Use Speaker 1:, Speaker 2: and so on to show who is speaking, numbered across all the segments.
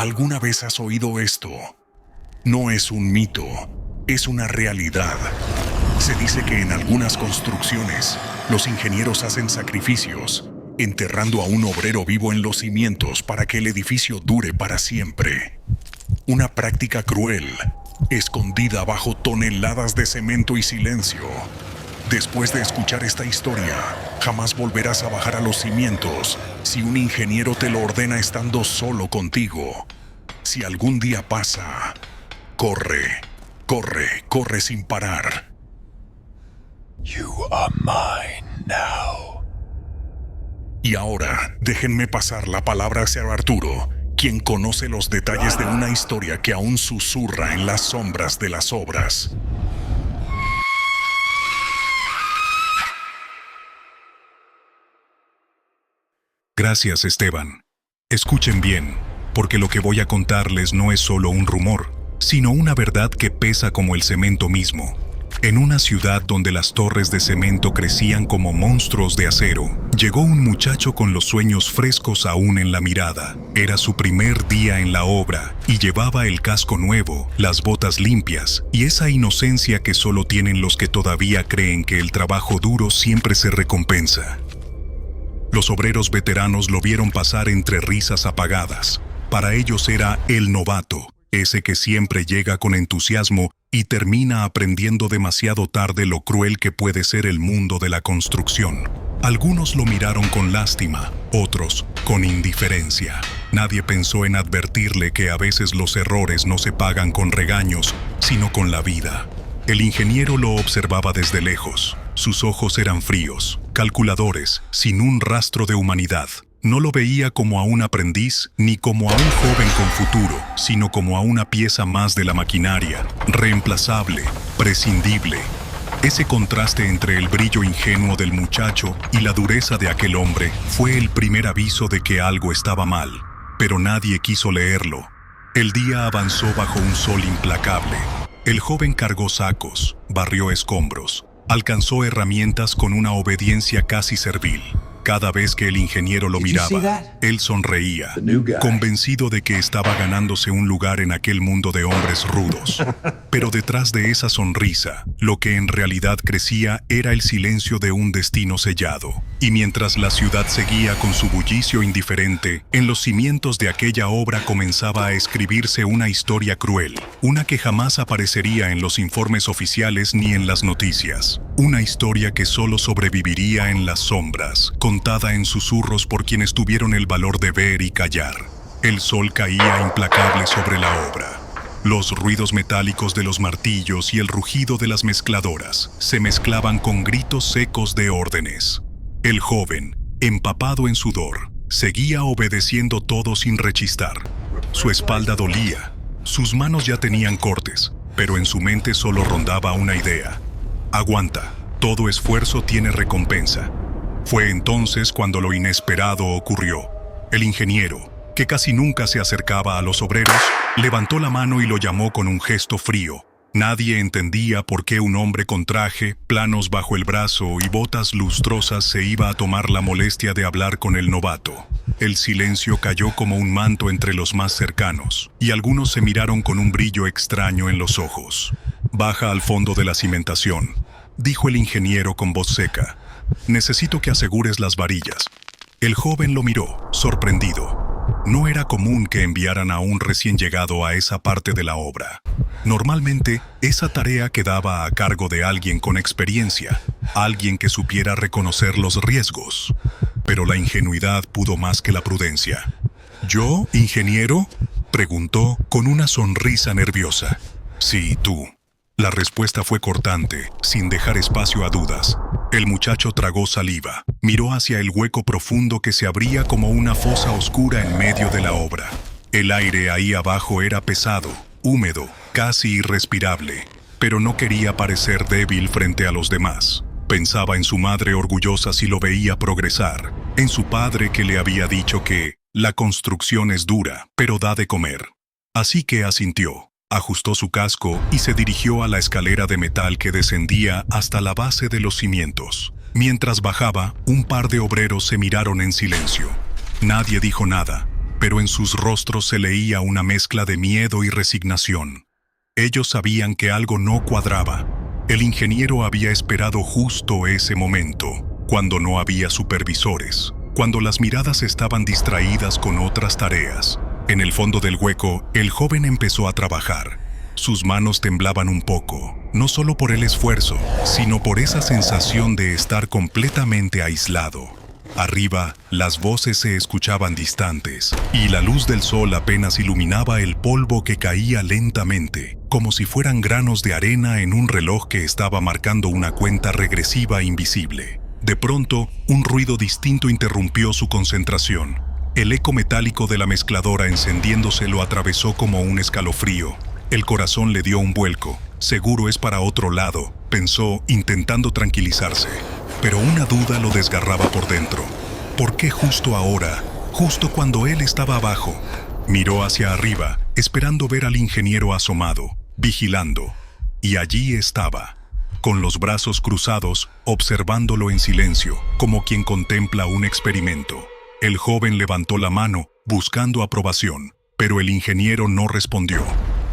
Speaker 1: ¿Alguna vez has oído esto? No es un mito, es una realidad. Se dice que en algunas construcciones, los ingenieros hacen sacrificios, enterrando a un obrero vivo en los cimientos para que el edificio dure para siempre. Una práctica cruel, escondida bajo toneladas de cemento y silencio. Después de escuchar esta historia, jamás volverás a bajar a los cimientos si un ingeniero te lo ordena estando solo contigo. Si algún día pasa, corre, corre, corre sin parar.
Speaker 2: You are mine now.
Speaker 1: Y ahora, déjenme pasar la palabra hacia Arturo, quien conoce los detalles de una historia que aún susurra en las sombras de las obras.
Speaker 3: Gracias, Esteban. Escuchen bien, porque lo que voy a contarles no es solo un rumor, sino una verdad que pesa como el cemento mismo. En una ciudad donde las torres de cemento crecían como monstruos de acero, llegó un muchacho con los sueños frescos aún en la mirada. Era su primer día en la obra y llevaba el casco nuevo, las botas limpias y esa inocencia que solo tienen los que todavía creen que el trabajo duro siempre se recompensa. Los obreros veteranos lo vieron pasar entre risas apagadas. Para ellos era el novato, ese que siempre llega con entusiasmo y termina aprendiendo demasiado tarde lo cruel que puede ser el mundo de la construcción. Algunos lo miraron con lástima, otros con indiferencia. Nadie pensó en advertirle que a veces los errores no se pagan con regaños, sino con la vida. El ingeniero lo observaba desde lejos. Sus ojos eran fríos, calculadores, sin un rastro de humanidad. No lo veía como a un aprendiz ni como a un joven con futuro, sino como a una pieza más de la maquinaria, reemplazable, prescindible. Ese contraste entre el brillo ingenuo del muchacho y la dureza de aquel hombre fue el primer aviso de que algo estaba mal, pero nadie quiso leerlo. El día avanzó bajo un sol implacable. El joven cargó sacos, barrió escombros, alcanzó herramientas con una obediencia casi servil. Cada vez que el ingeniero lo miraba, él sonreía, convencido de que estaba ganándose un lugar en aquel mundo de hombres rudos. Pero detrás de esa sonrisa, lo que en realidad crecía era el silencio de un destino sellado. Y mientras la ciudad seguía con su bullicio indiferente, en los cimientos de aquella obra comenzaba a escribirse una historia cruel, una que jamás aparecería en los informes oficiales ni en las noticias. Una historia que solo sobreviviría en las sombras, contada en susurros por quienes tuvieron el valor de ver y callar. El sol caía implacable sobre la obra. Los ruidos metálicos de los martillos y el rugido de las mezcladoras se mezclaban con gritos secos de órdenes. El joven, empapado en sudor, seguía obedeciendo todo sin rechistar. Su espalda dolía, sus manos ya tenían cortes, pero en su mente solo rondaba una idea. Aguanta, todo esfuerzo tiene recompensa. Fue entonces cuando lo inesperado ocurrió. El ingeniero, que casi nunca se acercaba a los obreros, levantó la mano y lo llamó con un gesto frío. Nadie entendía por qué un hombre con traje, planos bajo el brazo y botas lustrosas se iba a tomar la molestia de hablar con el novato. El silencio cayó como un manto entre los más cercanos, y algunos se miraron con un brillo extraño en los ojos. «Baja al fondo de la cimentación», dijo el ingeniero con voz seca. «Necesito que asegures las varillas». El joven lo miró, sorprendido. No era común que enviaran a un recién llegado a esa parte de la obra. Normalmente, esa tarea quedaba a cargo de alguien con experiencia, alguien que supiera reconocer los riesgos. Pero la ingenuidad pudo más que la prudencia. «¿Yo, ingeniero?», preguntó con una sonrisa nerviosa. «Sí, tú». La respuesta fue cortante, sin dejar espacio a dudas. El muchacho tragó saliva, miró hacia el hueco profundo que se abría como una fosa oscura en medio de la obra. El aire ahí abajo era pesado, húmedo, casi irrespirable, pero no quería parecer débil frente a los demás. Pensaba en su madre orgullosa si lo veía progresar, en su padre que le había dicho que la construcción es dura, pero da de comer. Así que asintió. Ajustó su casco y se dirigió a la escalera de metal que descendía hasta la base de los cimientos. Mientras bajaba, un par de obreros se miraron en silencio. Nadie dijo nada. pero en sus rostros se leía una mezcla de miedo y resignación. Ellos sabían que algo no cuadraba. El ingeniero había esperado justo ese momento, cuando no había supervisores, cuando las miradas estaban distraídas con otras tareas. En el fondo del hueco, el joven empezó a trabajar. Sus manos temblaban un poco, no solo por el esfuerzo, sino por esa sensación de estar completamente aislado. Arriba, las voces se escuchaban distantes, y la luz del sol apenas iluminaba el polvo que caía lentamente, como si fueran granos de arena en un reloj que estaba marcando una cuenta regresiva invisible. De pronto, un ruido distinto interrumpió su concentración. El eco metálico de la mezcladora encendiéndose lo atravesó como un escalofrío. El corazón le dio un vuelco. Seguro es para otro lado, pensó, intentando tranquilizarse. Pero una duda lo desgarraba por dentro. ¿Por qué justo ahora? Justo cuando él estaba abajo. Miró hacia arriba, esperando ver al ingeniero asomado, vigilando. Y allí estaba, con los brazos cruzados, observándolo en silencio, como quien contempla un experimento. El joven levantó la mano, buscando aprobación, pero el ingeniero no respondió.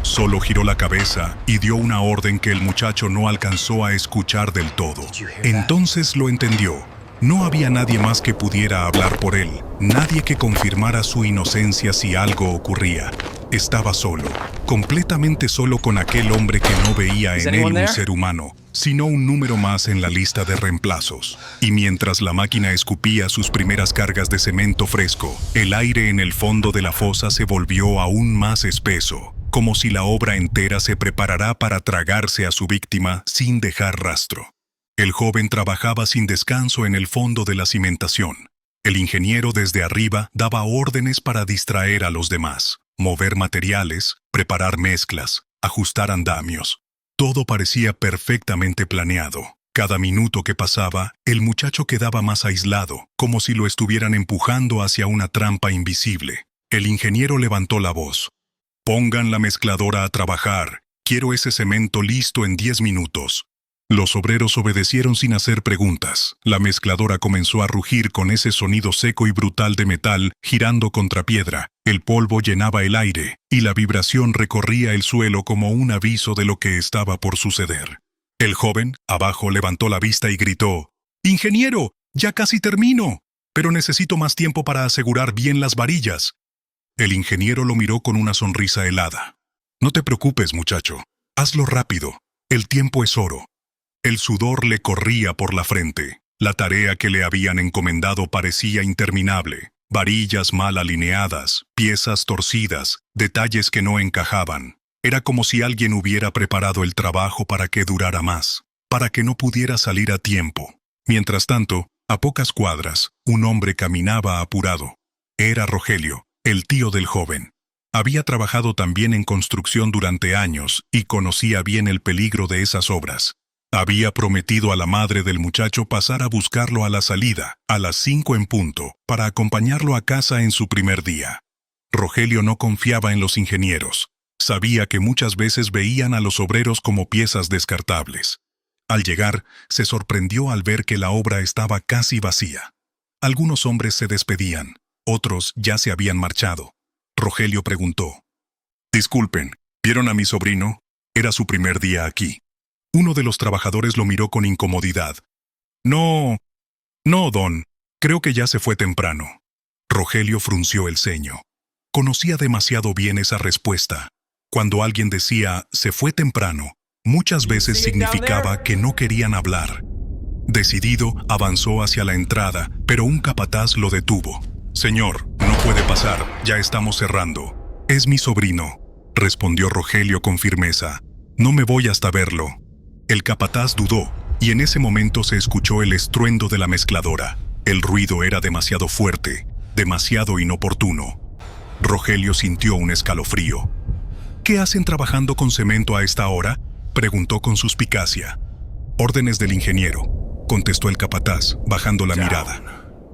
Speaker 3: Solo giró la cabeza y dio una orden que el muchacho no alcanzó a escuchar del todo. Entonces lo entendió. No había nadie más que pudiera hablar por él, nadie que confirmara su inocencia si algo ocurría. Estaba solo, completamente solo con aquel hombre que no veía en él un ser humano, sino un número más en la lista de reemplazos. Y mientras la máquina escupía sus primeras cargas de cemento fresco, el aire en el fondo de la fosa se volvió aún más espeso, como si la obra entera se preparara para tragarse a su víctima sin dejar rastro. El joven trabajaba sin descanso en el fondo de la cimentación. El ingeniero desde arriba daba órdenes para distraer a los demás, mover materiales, preparar mezclas, ajustar andamios. Todo parecía perfectamente planeado. Cada minuto que pasaba, el muchacho quedaba más aislado, como si lo estuvieran empujando hacia una trampa invisible. El ingeniero levantó la voz. «Pongan la mezcladora a trabajar. Quiero ese cemento listo en 10 minutos». Los obreros obedecieron sin hacer preguntas. La mezcladora comenzó a rugir con ese sonido seco y brutal de metal girando contra piedra. El polvo llenaba el aire, y la vibración recorría el suelo como un aviso de lo que estaba por suceder. El joven, abajo, levantó la vista y gritó: «¡Ingeniero! ¡Ya casi termino! Pero necesito más tiempo para asegurar bien las varillas». El ingeniero lo miró con una sonrisa helada. «No te preocupes, muchacho. Hazlo rápido. El tiempo es oro». El sudor le corría por la frente. La tarea que le habían encomendado parecía interminable. Varillas mal alineadas, piezas torcidas, detalles que no encajaban. Era como si alguien hubiera preparado el trabajo para que durara más, para que no pudiera salir a tiempo. Mientras tanto, a pocas cuadras, un hombre caminaba apurado. Era Rogelio, el tío del joven. Había trabajado también en construcción durante años y conocía bien el peligro de esas obras. Había prometido a la madre del muchacho pasar a buscarlo a la salida, a las 5 en punto, para acompañarlo a casa en su primer día. Rogelio no confiaba en los ingenieros. Sabía que muchas veces veían a los obreros como piezas descartables. Al llegar, se sorprendió al ver que la obra estaba casi vacía. Algunos hombres se despedían, otros ya se habían marchado. Rogelio preguntó: «Disculpen, ¿vieron a mi sobrino? Era su primer día aquí». Uno de los trabajadores lo miró con incomodidad. No, don. Creo que ya se fue temprano». Rogelio frunció el ceño. Conocía demasiado bien esa respuesta. Cuando alguien decía «se fue temprano», muchas veces significaba que no querían hablar. Decidido, avanzó hacia la entrada, pero un capataz lo detuvo. «Señor, no puede pasar, ya estamos cerrando». «Es mi sobrino», respondió Rogelio con firmeza. «No me voy hasta verlo». El capataz dudó, y en ese momento se escuchó el estruendo de la mezcladora. El ruido era demasiado fuerte, demasiado inoportuno. Rogelio sintió un escalofrío. «¿Qué hacen trabajando con cemento a esta hora?», preguntó con suspicacia. «Órdenes del ingeniero», contestó el capataz, bajando la mirada.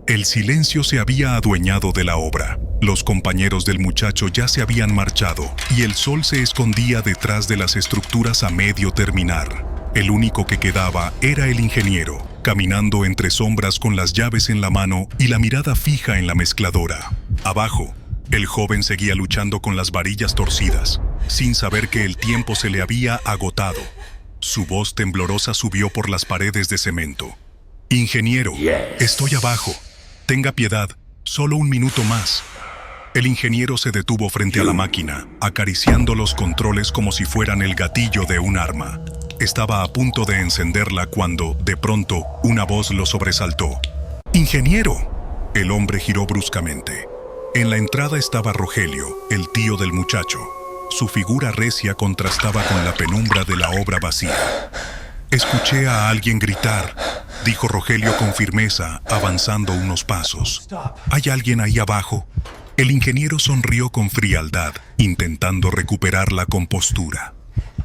Speaker 3: El silencio se había adueñado de la obra. Los compañeros del muchacho ya se habían marchado, y el sol se escondía detrás de las estructuras a medio terminar. El único que quedaba era el ingeniero, caminando entre sombras con las llaves en la mano y la mirada fija en la mezcladora. Abajo, El joven seguía luchando con las varillas torcidas, sin saber que el tiempo se le había agotado. Su voz temblorosa subió por las paredes de cemento. «Ingeniero, estoy abajo. Tenga piedad, solo un minuto más». El ingeniero se detuvo frente a la máquina, acariciando los controles como si fueran el gatillo de un arma. Estaba a punto de encenderla cuando, de pronto, una voz lo sobresaltó. «¡Ingeniero!». El hombre giró bruscamente. En la entrada estaba Rogelio, el tío del muchacho. Su figura recia contrastaba con la penumbra de la obra vacía. «Escuché a alguien gritar», dijo Rogelio con firmeza, avanzando unos pasos. «¿Hay alguien ahí abajo?». El ingeniero sonrió con frialdad, intentando recuperar la compostura.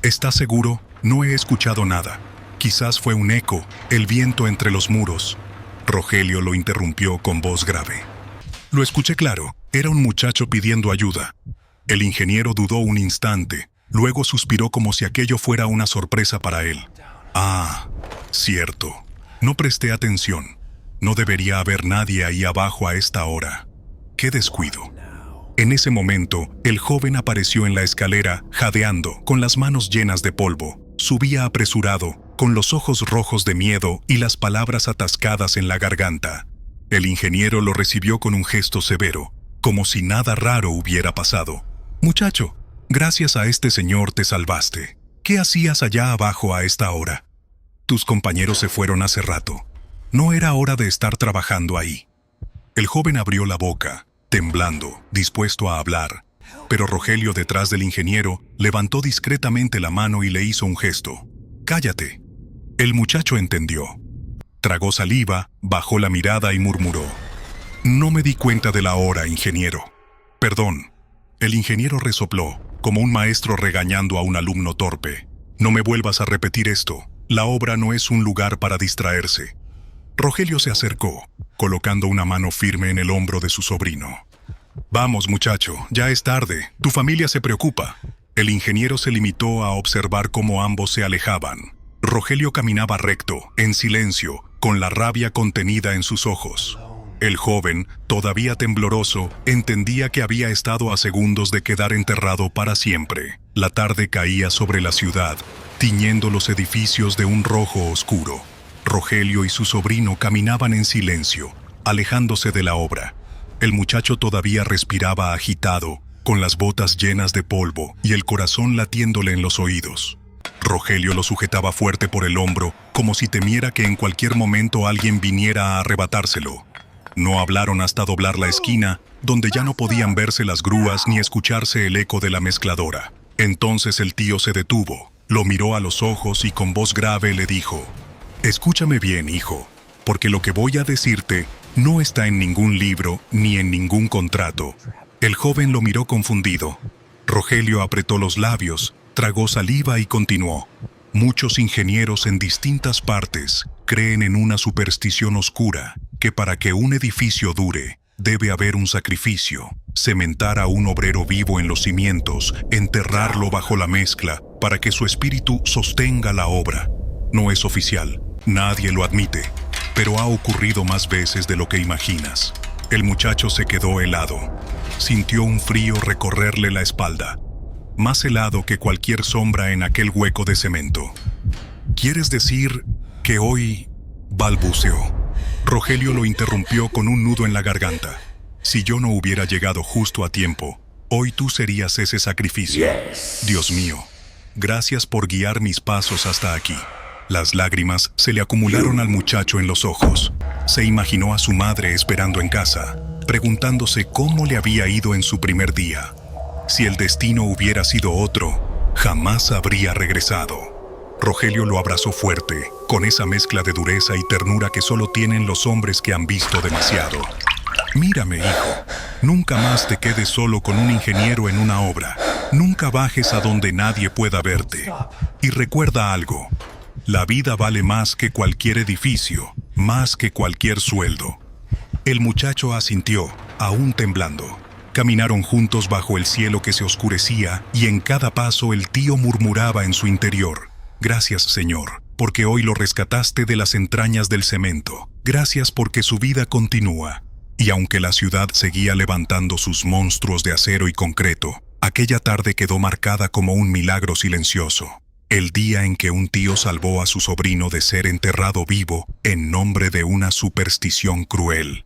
Speaker 3: «¿Estás seguro? No he escuchado nada. Quizás fue un eco, el viento entre los muros». Rogelio lo interrumpió con voz grave. «Lo escuché claro. Era un muchacho pidiendo ayuda». El ingeniero dudó un instante, luego suspiró como si aquello fuera una sorpresa para él. «Ah, cierto. No presté atención. No debería haber nadie ahí abajo a esta hora. ¡Qué descuido!». En ese momento, el joven apareció en la escalera, jadeando, con las manos llenas de polvo. Subía apresurado, con los ojos rojos de miedo y las palabras atascadas en la garganta. El ingeniero lo recibió con un gesto severo, como si nada raro hubiera pasado. «Muchacho, gracias a este señor te salvaste. ¿Qué hacías allá abajo a esta hora? Tus compañeros se fueron hace rato. No era hora de estar trabajando ahí». El joven abrió la boca, temblando, dispuesto a hablar, pero Rogelio, detrás del ingeniero, levantó discretamente la mano y le hizo un gesto. «Cállate». El muchacho entendió. Tragó saliva, bajó la mirada y murmuró: «No me di cuenta de la hora, ingeniero. Perdón». El ingeniero resopló, como un maestro regañando a un alumno torpe. «No me vuelvas a repetir esto. La obra no es un lugar para distraerse». Rogelio se acercó, colocando una mano firme en el hombro de su sobrino. «Vamos, muchacho, ya es tarde. Tu familia se preocupa». El ingeniero se limitó a observar cómo ambos se alejaban. Rogelio caminaba recto, en silencio, con la rabia contenida en sus ojos. El joven, todavía tembloroso, entendía que había estado a segundos de quedar enterrado para siempre. La tarde caía sobre la ciudad, tiñendo los edificios de un rojo oscuro. Rogelio y su sobrino caminaban en silencio, alejándose de la obra. El muchacho todavía respiraba agitado, con las botas llenas de polvo y el corazón latiéndole en los oídos. Rogelio lo sujetaba fuerte por el hombro, como si temiera que en cualquier momento alguien viniera a arrebatárselo. No hablaron hasta doblar la esquina, donde ya no podían verse las grúas ni escucharse el eco de la mezcladora. Entonces el tío se detuvo, lo miró a los ojos y con voz grave le dijo: «Escúchame bien, hijo, porque lo que voy a decirte no está en ningún libro ni en ningún contrato». El joven lo miró confundido. Rogelio apretó los labios, tragó saliva y continuó: «Muchos ingenieros en distintas partes creen en una superstición oscura, que para que un edificio dure, debe haber un sacrificio, cementar a un obrero vivo en los cimientos, enterrarlo bajo la mezcla, para que su espíritu sostenga la obra. No es oficial, nadie lo admite, pero ha ocurrido más veces de lo que imaginas». El muchacho se quedó helado. Sintió un frío recorrerle la espalda, más helado que cualquier sombra en aquel hueco de cemento. «¿Quieres decir que hoy...?» balbuceó. Rogelio lo interrumpió con un nudo en la garganta. «Si yo no hubiera llegado justo a tiempo, hoy tú serías ese sacrificio. Dios mío, gracias por guiar mis pasos hasta aquí». Las lágrimas se le acumularon al muchacho en los ojos. Se imaginó a su madre esperando en casa, preguntándose cómo le había ido en su primer día. Si el destino hubiera sido otro, jamás habría regresado. Rogelio lo abrazó fuerte, con esa mezcla de dureza y ternura que solo tienen los hombres que han visto demasiado. «Mírame, hijo, nunca más te quedes solo con un ingeniero en una obra. Nunca bajes a donde nadie pueda verte. Y recuerda algo. La vida vale más que cualquier edificio, más que cualquier sueldo». El muchacho asintió, aún temblando. Caminaron juntos bajo el cielo que se oscurecía y en cada paso el tío murmuraba en su interior: «Gracias, Señor, porque hoy lo rescataste de las entrañas del cemento. Gracias porque su vida continúa. Y aunque la ciudad seguía levantando sus monstruos de acero y concreto, aquella tarde quedó marcada como un milagro silencioso. El día en que un tío salvó a su sobrino de ser enterrado vivo en nombre de una superstición cruel.